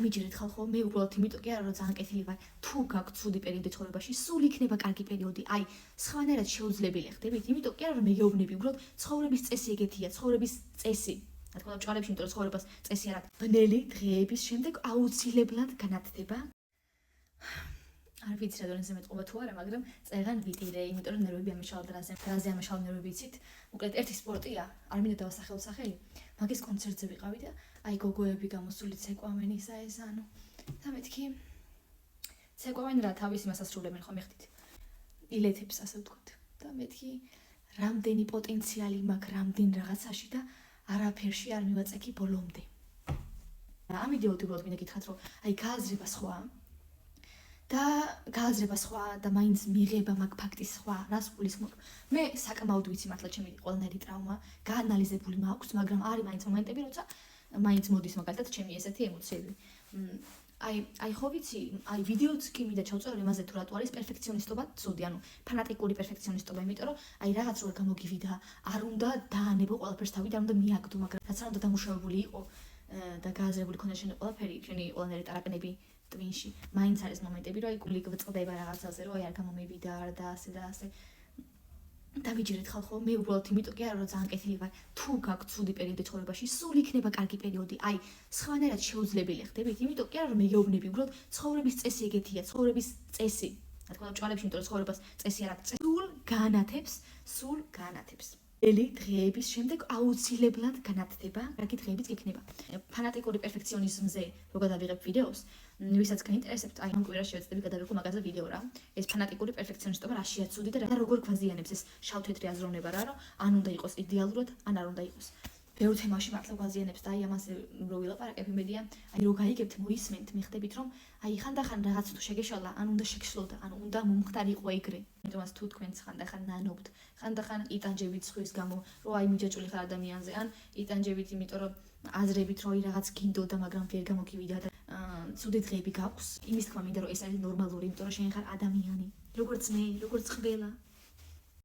დამიჯერეთ ხალხო, მე უბრალოდ იმიტომ კი არა რომ ძალიან კეთილი ვარ, თუ გაქვთ ცუდი პერიოდი ცხოვრებაში, სულ იქნება კარგი პერიოდი. აი, სხვანაირად შეუძლებელი ხდებით, იმიტომ კი არა რომ მეგეუბნები, უბრალოდ ცხოვრების წესი ეგეთია, ცხოვრების წესი. რა თქმა უნდა, ჭვალებში, იმიტომ რომ ცხოვრებას წესი არ აქვს. ბნელი დღეების შემდეგ აუცილებლად განათდება. არ ვიცი რა დონეზე მეტყობა თუ არა, მაგრამ წეღან ვიტირე, იმიტომ რომ ნერვები ამეშალა დრაზე ამეშალა ნერვები იცით. მოკლედ ერთი სპორტია, არ მინდა დავასახელო სახელი, მაგის კონცერტზე ვიყავი და აი გოგოები გამოსული ცეკვავენ ისა ეს ანუ და მეთქი ცეკვავენ რა თავის იმას ასრულებენ ხომ ეხდით ილეთებს ასე ვთქვათ და მეთქი რამდენი პოტენციალი მაქვს რამდენ რაღაცაში და არაფერში არ მივაწექი ბოლომდე. ამ ვიდეოდ უბრალოდ მინდა გითხრათ რომ აი გააზრება სხვა და მაინც მიღება მაგ ფაქტის სხვა რას გულისხმობ. მე საკმაოდ ვიცი მართლა ჩემი ყველანაირი ტრავმა გაანალიზებული მაქვს, მაგრამ არის მაინც მომენტები როცა მაინც მოდის მაგალითად ჩემი ესეთი ემოციები. აი ხო ვიცი, აი ვიდეოც კი მინდა ჩავწერო იმაზე თუ რატო არის პერფექციონისტობა ცუდი, ანუ ფანატიკური პერფექციონისტობა, იმიტომ რომ აი რაღაც რო გამოგივიდა, არ უნდა დაანებო ყველაფერს თავი და არ უნდა მიაგდო, მაგრამ რაც არ უნდა დამუშავებული იყო და გააზრებული ქონდა შენი ყველაფერი, შენი ყველანაირი ტარაკნები ტვინში. მაინც არის მომენტები, რომ აი გული გვწყდება რაღაცაზე, რომ აი არ გამომივიდარ და ასე და ასე. დამიჯერეთ ხალხო, მე უბრალოდ იმიტომ კი არა რომ ძალიან კეთილი ვარ, თუ გაქვთ ცუდი პერიოდი ცხოვრებაში, სულ იქნება კარგი პერიოდი. აი, სხვანაირად შეუძლებელი ხდებით, იმიტომ კი არა რომ მეგეუბნები, უბრალოდ ცხოვრების წესი ეგეთია, ცხოვრების წესი. რა თქმა უნდა, ჭვალებში, იმიტომ რომ ცხოვრებას წესი არ აქვს. სულ განათებს. ბნელი დღეების შემდეგ აუცილებლად განათდება, კარგი დღეებიც გექნება. ფანატიკური პერფექციონიზმზე რო გადავიღებ ვიდეოს, ვისაც გაინტერესებთ, აი ამ კვირაში შევეცდები გადავიღო მაგაზე ვიდეო რა. ეს ფანატიკური პერფექციონისტობა რაშია ცუდი და როგორ გვაზიანებს ეს შავ-თეთრი აზროვნება რა, რომ ან უნდა იყოს იდეალურად, ან არ უნდა იყოს. ბევრ თემაში მართლა გვაზიანებს და აი ამაზე რო ვილაპარაკებ იმედია, აი რო გაიგებთ, მოისმენთ, მიხვდებით რომ აი ხანდახან რაღაც თუ შეგეშალა, ან უნდა შეგშლოდა, ან უნდა მომხდარიყო ეგრე. იმიტომაც თუ თქვენც ხანდახან ნანობთ, ხანდახან იტანჯებით სხვის გამო, რომ აი მიჯაჭული ხარ ადამიანზე, ან იტანჯებით იმიტომ რომ აზრებით რომ რაღაც გინდოდა, მაგრამ ვერ გამოგივიდა და ცუდი დღეები გაქვს. იმის თქმა მინდა რომ ეს არის ნორმალური, იმიტომ რომ შენ ხარ ადამიანი. როგორც მე, როგორც ყველა.